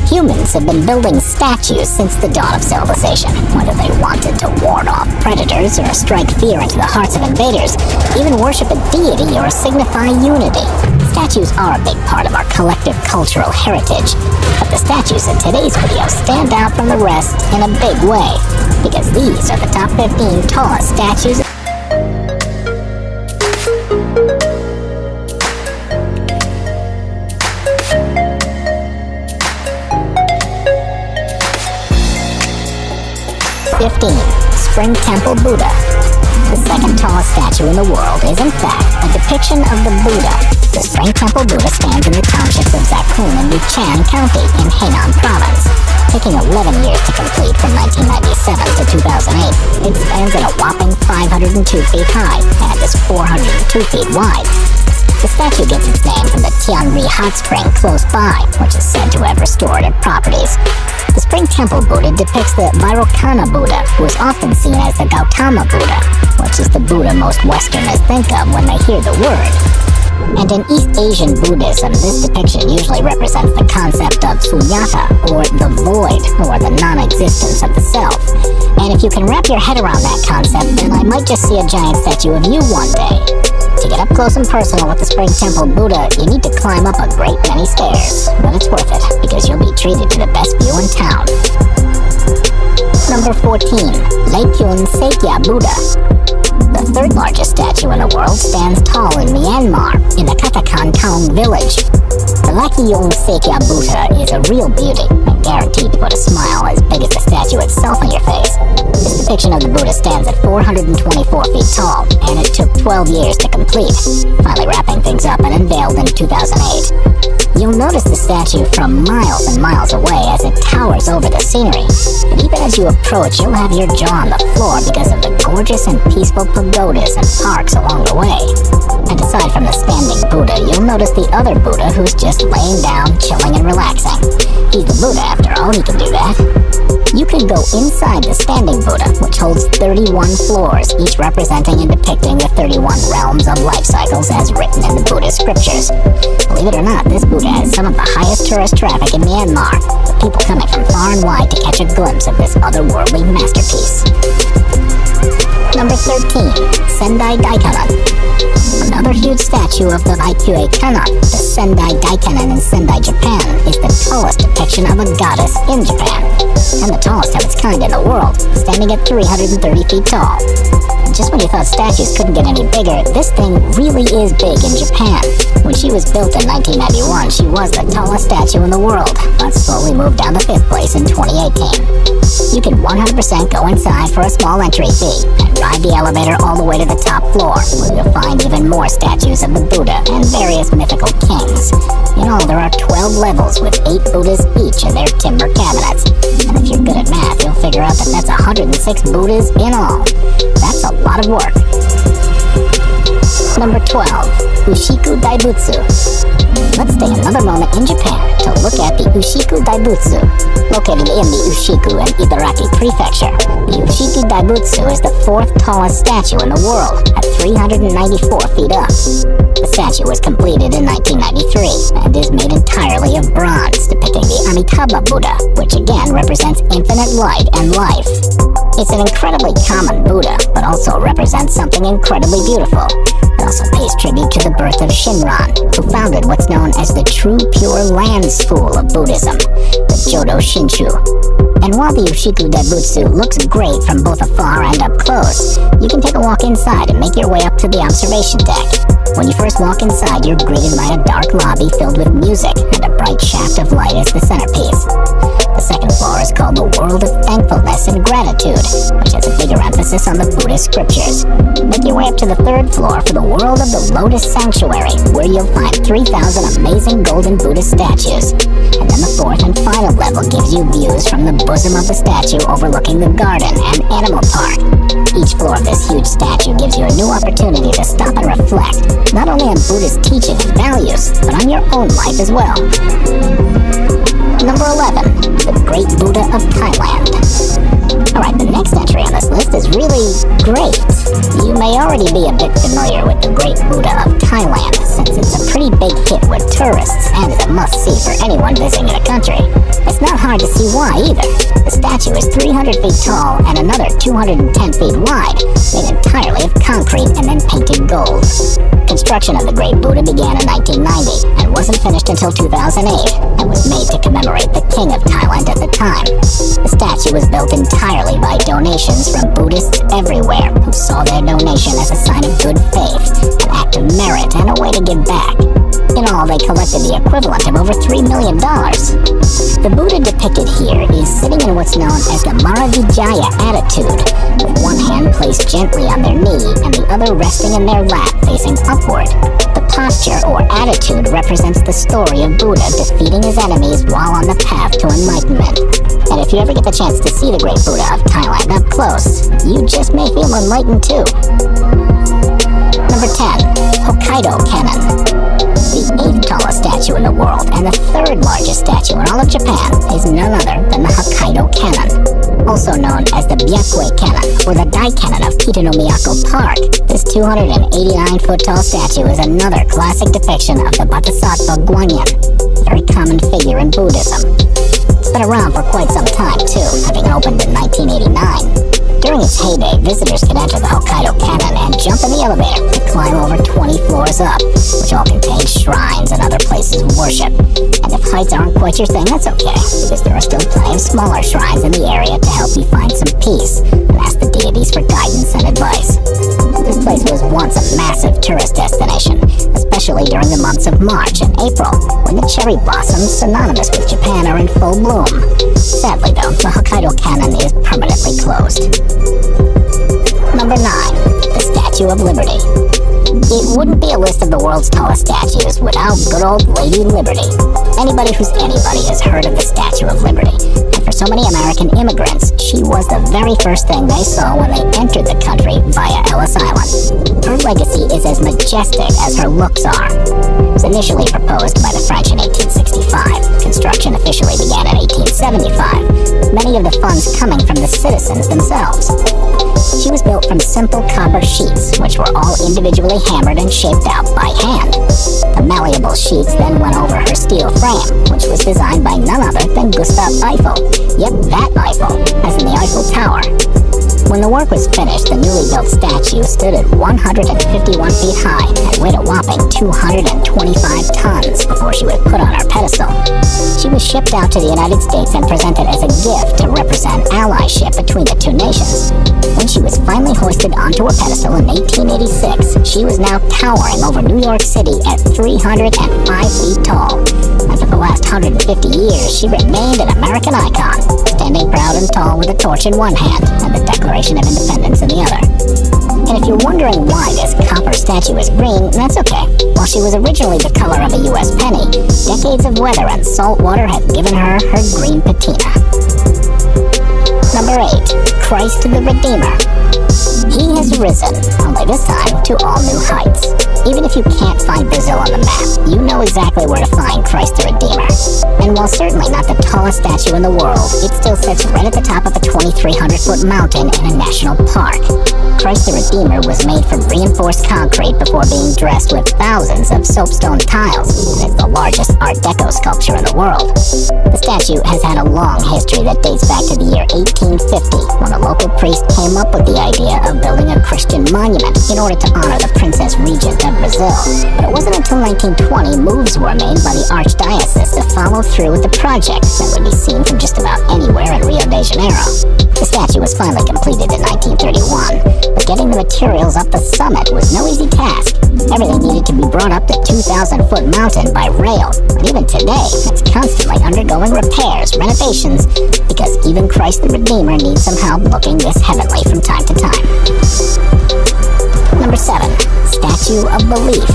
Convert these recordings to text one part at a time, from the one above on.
Humans have been building statues since the dawn of civilization, whether they wanted to ward off predators or strike fear into the hearts of invaders, even worship a deity or signify unity. Statues are a big part of our collective cultural heritage, but the statues in today's video stand out from the rest in a big way, because these are the top 15 tallest statues. Spring Temple Buddha. The second tallest statue in the world is in fact a depiction of the Buddha. The Spring Temple Buddha stands in the townships of Zakun in Luchan County in Henan Province. Taking 11 years to complete from 1997 to 2008, it stands at a whopping 502 feet high and is 402 feet wide. The statue gets its name from the Tianri hot spring close by, which is said to have restorative properties. The Spring Temple Buddha depicts the Vairocana Buddha, who is often seen as the Gautama Buddha, which is the Buddha most Westerners think of when they hear the word. And in East Asian Buddhism, this depiction usually represents the concept of sunyata, or the void, or the non-existence of the self. And if you can wrap your head around that concept, then I might just see a giant statue of you one day. To get up close and personal with the Spring Temple Buddha, you need to climb up a great many stairs. But it's worth it, because you'll be treated to the best view in town. Number 14. Laikyun Sekya Buddha. The third largest statue in the world stands tall in Myanmar, in the Katakan Taung village. The Laikyun Sekya Buddha is a real beauty, and guaranteed to put a smile as big as the statue itself on your face. This depiction of the Buddha stands at 424 feet tall, and it took 12 years to complete, finally wrapping things up and unveiled in 2008. You'll notice the statue from miles and miles away as it towers over the scenery. But even as you approach, you'll have your jaw on the floor because of the gorgeous and peaceful pagodas and parks along the way. And aside from the standing Buddha, you'll notice the other Buddha who's just laying down, chilling and relaxing. He's the Buddha after all, he can do that. You can go inside the standing Buddha, which holds 31 floors, each representing and depicting the 31 realms of life cycles as written in the Buddhist scriptures. Believe it or not, this Buddha has some of the highest tourist traffic in Myanmar, with people coming from far and wide to catch a glimpse of this otherworldly masterpiece. Number 13. Sendai Daikanon. Another huge statue of the Vaikue Kanon, the Sendai Daikanon in Sendai, Japan, is the tallest depiction of a goddess in Japan, and the tallest of its kind in the world, standing at 330 feet tall. And just when you thought statues couldn't get any bigger, this thing really is big in Japan. When she was built in 1991, she was the tallest statue in the world, but slowly moved down to 5th place in 2018. You can 100% go inside for a small entry fee, and ride the elevator all the way to the top floor, where you'll find even more statues of the Buddha and various mythical kings. In all, there are 12 levels with 8 Buddhas each in their timber cabinets. And if you're good at math, you'll figure out that that's 106 Buddhas in all. That's a lot of work. Number 12. Ushiku Daibutsu. Let's stay another moment in Japan to look at the Ushiku Daibutsu, located in the Ushiku and Ibaraki Prefecture. The Ushiku Daibutsu is the 4th tallest statue in the world, at 394 feet up. The statue was completed in 1993 and is made entirely of bronze, depicting the Amitabha Buddha, which again represents infinite light and life. It's an incredibly common Buddha, but also represents something incredibly beautiful. It also pays tribute to the birth of Shinran, who founded what's known as the True Pure Land School of Buddhism, the Jodo Shinshu. And while the Ushiku Daibutsu looks great from both afar and up close, you can take a walk inside and make your way up to the observation deck. When you first walk inside, you're greeted by a dark lobby filled with music and a bright shaft of light as the centerpiece. The second floor is called the World of Thankfulness and Gratitude, which has a bigger emphasis on the Buddhist scriptures. Make your way up to the third floor for the World of the Lotus Sanctuary, where you'll find 3,000 amazing golden Buddhist statues. And then the fourth and final level gives you views from the bosom of the statue overlooking the garden and animal park. Each floor of this huge statue gives you a new opportunity to stop and reflect, not only on Buddhist teaching and values, but on your own life as well. Number 11. The Great Buddha of Thailand. Alright, the next entry on this list is really great. You may already be a bit familiar with the Great Buddha of Thailand, since it's a pretty big hit with tourists and is a must-see for anyone visiting the country. It's hard to see why either. The statue is 300 feet tall and another 210 feet wide, made entirely of concrete and then painted gold. Construction of the Great Buddha began in 1990 and wasn't finished until 2008 and was made to commemorate the king of Thailand at the time. The statue was built entirely by donations from Buddhists everywhere who saw their donation as a sign of good faith, an act of merit, and a way to give back. In all, they collected the equivalent of over $3 million. The Buddha depicted here is sitting in what's known as the Maravijaya attitude, with one hand placed gently on their knee and the other resting in their lap facing upward. The posture or attitude represents the story of Buddha defeating his enemies while on the path to enlightenment. And if you ever get the chance to see the Great Buddha of Thailand up close, you just may feel enlightened too. Number 10. Hokkaido Cannon. The 8th tallest statue in the world and the 3rd largest statue in all of Japan is none other than the Hokkaido Cannon, also known as the Byakwe Cannon or the Dai Cannon of Kitanomiyako Park. This 289-foot tall statue is another classic depiction of the Bodhisattva Guanyin, a very common figure in Buddhism. It's been around for quite some time too, having opened in 1989. During its heyday, visitors could enter the Hokkaido Cannon and jump in the elevator to climb over 20 floors up, which all contain shrines and other places of worship. And if heights aren't quite your thing, that's okay, because there are still plenty of smaller shrines in the area to help you find some peace and ask the deities for guidance and advice. This place was once a massive tourist destination, especially during the months of March and April, when the cherry blossoms synonymous with Japan are in full bloom. Sadly though, the Hokkaido Cannon is permanently closed. Number 9. The Statue of Liberty. It wouldn't be a list of the world's tallest statues without good old Lady Liberty. Anybody who's anybody has heard of the Statue of Liberty. And for so many American immigrants, she was the very first thing they saw when they entered the country via Ellis Island. Her legacy is as majestic as her looks are. It was initially proposed by the French in 1865. Construction officially began in 1875, with many of the funds coming from the citizens themselves. She was built from simple copper sheets, which were all individually hammered and shaped out by hand. The malleable sheets then went over her steel frame, which was designed by none other than Gustav Eiffel. Yep, that Eiffel, as in the Eiffel Tower. When the work was finished, the newly built statue stood at 151 feet high and weighed a whopping 225 tons before she was put on her pedestal. She was shipped out to the United States and presented as a gift to represent allyship between the two nations. When she was finally hoisted onto a pedestal in 1886, she was now towering over New York City at 305 feet tall. And for the last 150 years, she remained an American icon, standing proud and tall with a torch in one hand and the Declaration of Independence in the other. And if you're wondering why this copper statue is green, that's okay. While she was originally the color of a U.S. penny, decades of weather and salt water have given her her green patina. Number 8. Christ the Redeemer. He has risen, only this time to all new heights. Even if you can't find Brazil on the map, you know exactly where to find Christ the Redeemer. And while certainly not the tallest statue in the world, it still sits right at the top of a 2,300-foot mountain in a national park. Christ the Redeemer was made from reinforced concrete before being dressed with thousands of soapstone tiles, and is the largest Art Deco sculpture in the world. The statue has had a long history that dates back to the year 1850, when a local priest came up with the idea of building a Christian monument in order to honor the Princess Regent of Brazil. But it wasn't until 1920 moves were made by the Archdiocese to follow through with the project that would be seen from just about anywhere in Rio de Janeiro. The statue was finally completed in 1931, but getting the materials up the summit was no easy task. Everything needed to be brought up the 2,000-foot mountain by rail, and even today, it's constantly undergoing repairs, renovations, because even Christ the Redeemer needs some help looking this heavenly from time to time. Number 7. Statue of Belief.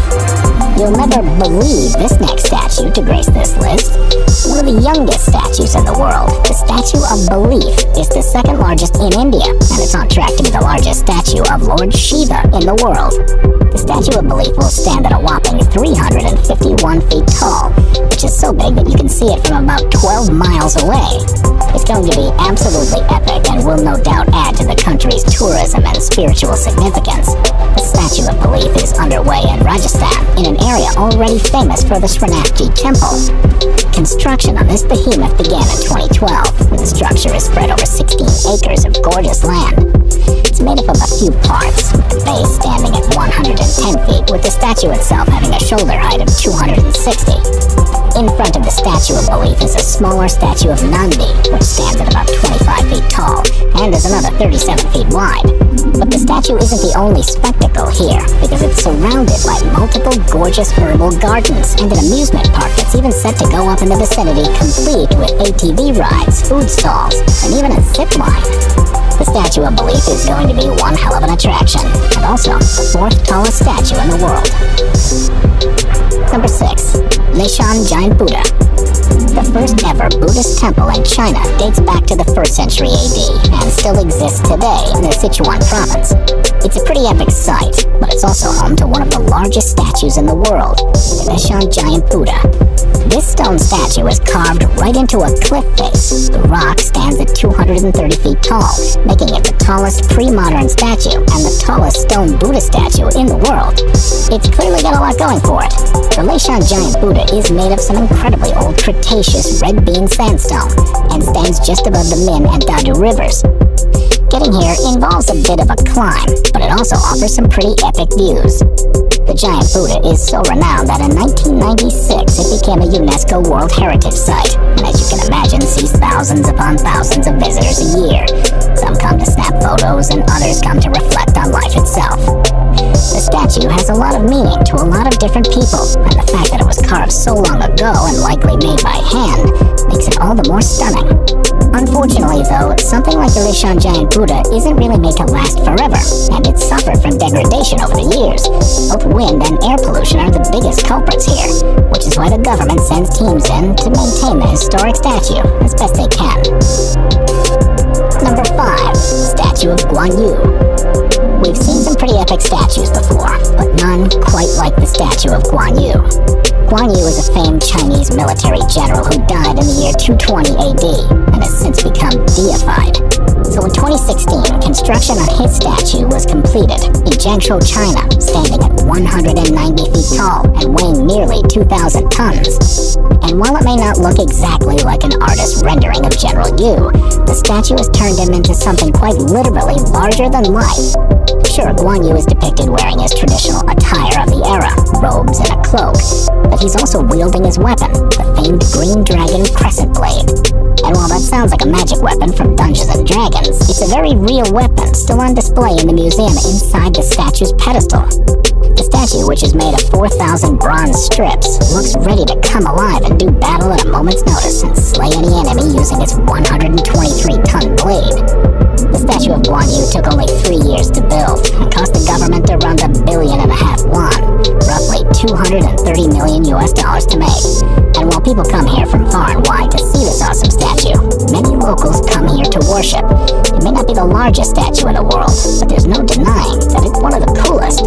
You'll never believe this next statue to grace this list. One of the youngest statues in the world, the Statue of Belief is the second largest in India, and it's on track to be the largest statue of Lord Shiva in the world. The Statue of Belief will stand at a whopping 351 feet tall, which is so big that you can see it from about 12 miles away. If is going to be absolutely epic and will no doubt add to the country's tourism and spiritual significance. The Statue of Belief is underway in Rajasthan, in an area already famous for the Srinathji Temple. Construction on this behemoth began in 2012, and the structure is spread over 16 acres of gorgeous land. It's made up of a few parts, with the base standing at 110 feet, with the statue itself having a shoulder height of 260. In front of the Statue of Belief is a smaller statue of Nandi, which stands at about 25 feet tall, and is another 37 feet wide. But the statue isn't the only spectacle here, because it's surrounded by multiple gorgeous herbal gardens, and an amusement park that's even set to go up in the vicinity, complete with ATV rides, food stalls, and even a zip line. The Statue of Belief is going to be one hell of an attraction, and also the fourth tallest statue in the world. Number 6. Leshan Giant Buddha. The first ever Buddhist temple in China dates back to the 1st century AD and still exists today in the Sichuan province. It's a pretty epic sight, but it's also home to one of the largest statues in the world, the Leshan Giant Buddha. This stone statue is carved right into a cliff face. The rock stands at 230 feet tall, making it the tallest pre-modern statue and the tallest stone Buddha statue in the world. It's clearly got a lot going for it. The Leshan Giant Buddha is made of some incredibly old Cretaceous red bean sandstone and stands just above the Min and Dadu rivers. Getting here involves a bit of a climb, but it also offers some pretty epic views. The Giant Buddha is so renowned that in 1996 it became a UNESCO World Heritage Site, and as you can imagine, sees thousands upon thousands of visitors a year. Some come to snap photos and others come to reflect on life itself. The statue has a lot of meaning to a lot of different people, and the fact that it was carved so long ago and likely made by hand makes it all the more stunning. Unfortunately though, something like the Leshan Giant Buddha isn't really made to last forever, and it's suffered from degradation over the years. Both wind and air pollution are the biggest culprits here, which is why the government sends teams in to maintain the historic statue as best they can. Number 5. Statue of Guan Yu. We've seen some pretty epic statues before, but none quite like the statue of Guan Yu. Guan Yu is a famed Chinese military general who died in the year 220 AD and has since become deified. So in 2016, construction on his statue was completed in Jiangsu, China, standing at 190 feet tall and weighing nearly 2,000 tons. And while it may not look exactly like an artist's rendering of General Yu, the statue has turned him into something quite literally larger than life. Sure, Guan Yu is depicted wearing his traditional attire of the era, robes and a cloak, but he's also wielding his weapon, the famed green dragon crescent blade. And while that sounds like a magic weapon from Dungeons & Dragons, it's a very real weapon still on display in the museum inside the statue's pedestal. The statue, which is made of 4,000 bronze strips, looks ready to come alive and do battle at a moment's notice and slay any enemy using its 123-ton blade. The statue of Guan Yu took only 3 years to build and cost the government around $1.5 billion won, roughly $230 million to make. And while people come here from far and wide to see this awesome statue, many locals come here to worship. It may not be the largest statue in the world, but there's no denying that it's one of the coolest.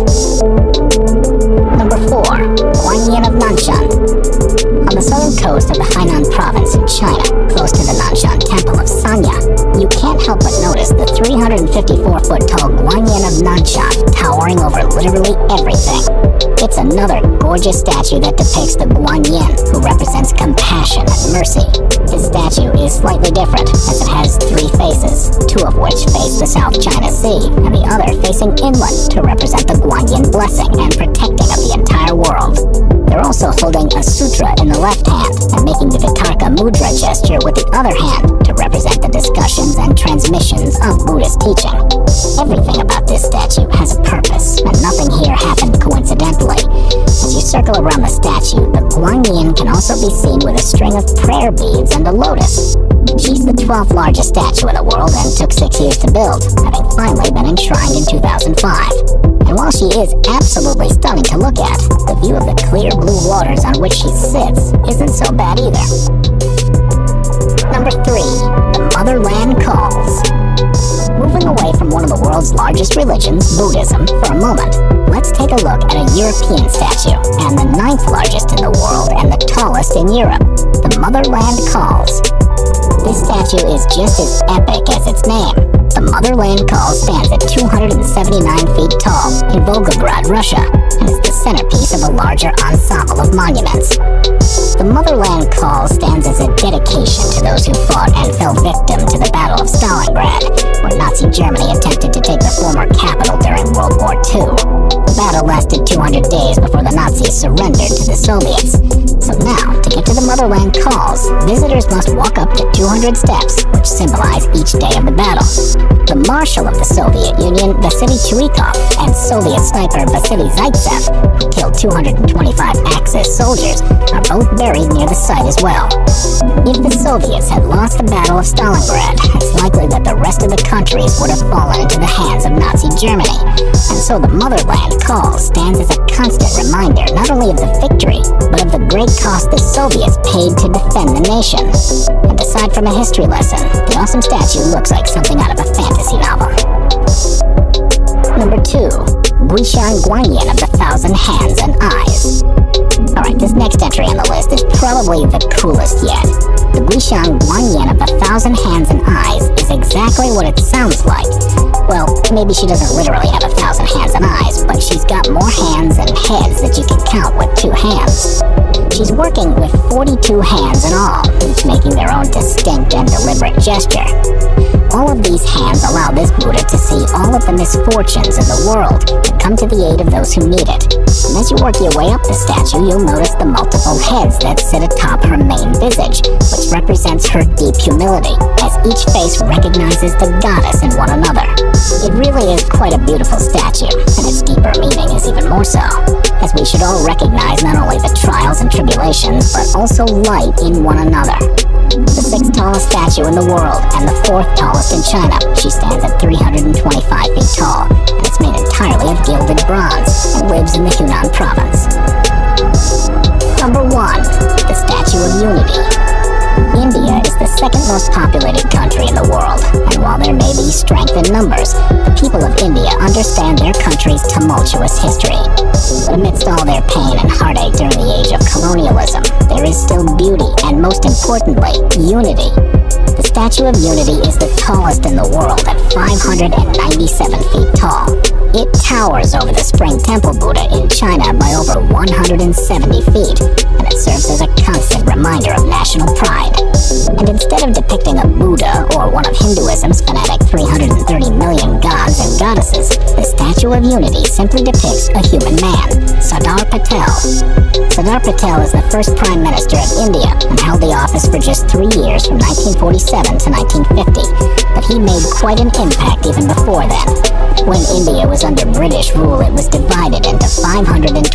Number 4. Guan Yin of Nanshan. On the southern coast of the Hainan province in China, close to the Nanshan Temple of Sanya, you can't help but notice the 354-foot-tall Guan Yin of Nanshan towering over literally everything. It's another gorgeous statue that depicts the Guan Yin, who represents compassion and mercy. His statue is slightly different, as it has 3 faces, 2 of which face the South China Sea, and the other facing inland to represent the Guan Yin blessing and protecting of the entire world. They're also holding a sutra in the left hand and making the Vitarka Mudra gesture with the other hand to represent the discussions and transmissions of Buddhist teaching. Everything about this statue has a purpose, and nothing here happened coincidentally. As you circle around the statue, the Guan Yin can also be seen with a string of prayer beads and a lotus. She's the 12th largest statue in the world and took 6 years to build, having finally been enshrined in 2005. And while she is absolutely stunning to look at, the view of the clear blue waters on which she sits isn't so bad either. Number 3. The Motherland Calls. Moving away from one of the world's largest religions, Buddhism, for a moment, let's take a look at a European statue, and the 9th largest in the world and the tallest in Europe, the Motherland Calls. This statue is just as epic as its name. The Motherland Calls stands at 279 feet tall in Volgograd, Russia, and is the centerpiece of a larger ensemble of monuments. The Motherland Calls stands as a dedication to those who fought and fell victim to the Battle of Stalingrad, where Nazi Germany attempted to take the former capital during World War II. The battle lasted 200 days before the Nazis surrendered to the Soviets. So now, to get to the Motherland Calls, visitors must walk up to 200 steps, which symbolize each day of the battle. The Marshal of the Soviet Union, Vasily Chuikov, and Soviet sniper Vasily Zaitsev, who killed 225 Axis soldiers, are both buried near the site as well. If the Soviets had lost the Battle of Stalingrad, it's likely that the rest of the countries would have fallen into the hands of Nazi Germany. And so the Motherland Calls stands as a constant reminder not only of the victory, but of the great cost the Soviets paid to defend the nation. And aside from a history lesson, the awesome statue looks like something out of a fantasy novel. Number 2. Guishan Guanyin of the Thousand Hands and Eyes. Alright, this next entry on the list is probably the coolest yet. The Guishan Guanyin of the Thousand Hands and Eyes is exactly what it sounds like. Well, maybe she doesn't literally have 1,000 hands and eyes, but she's got more hands and heads that you can count with 2 hands. She's working with 42 hands in all, each making their own distinct and deliberate gesture. All of these hands allow this Buddha to see all of the misfortunes in the world and come to the aid of those who need it. And as you work your way up the statue, you'll notice the multiple heads that sit atop her main visage, which represents her deep humility, as each face recognizes the goddess in one another. It really is quite a beautiful statue, and its deeper meaning is even more so, as we should all recognize not only the trials and tribulations, but also light in one another. The 6th tallest statue in the world, and the 4th tallest in China, she stands at 325 feet tall, and it's made entirely of gilded bronze, and lives in the Hunan province. Number 1. The Statue of Unity. India is the 2nd most populated country in the world, and while there may be strength in numbers, the people of India understand their country's tumultuous history. But amidst all their pain and heartache during the age of colonialism, there is still beauty and, most importantly, unity. The Statue of Unity is the tallest in the world at 597 feet tall. It towers over the Spring Temple Buddha in China by over 170 feet, and it serves as a constant reminder of national pride. And instead of depicting a Buddha or one of Hinduism's fanatic 330 million gods and goddesses, the Statue of Unity simply depicts a human man, Sardar Patel. Sardar Patel is the first Prime Minister of India and held the office for just 3 years from 1947 to 1950, but he made quite an impact even before then. When India was under British rule, it was divided into 526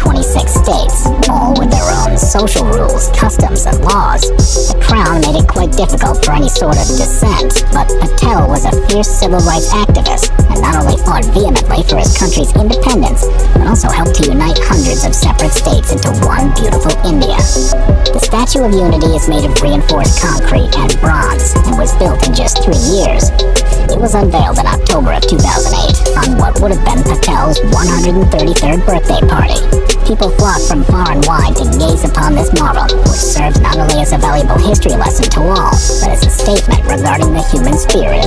states, all with their own social rules, customs, and laws. The crown made it quite difficult for any sort of dissent, but Patel was a fierce civil rights activist, and not only fought vehemently for his country's independence, but also helped to unite hundreds of separate states into one beautiful India. The Statue of Unity is made of reinforced concrete and bronze, and was built in just 3 years. It was unveiled in October of 2008 on what would have been Patel's 133rd birthday party. People flocked from far and wide to gaze upon this marvel, which serves not only as a valuable history lesson to all, but as a statement regarding the human spirit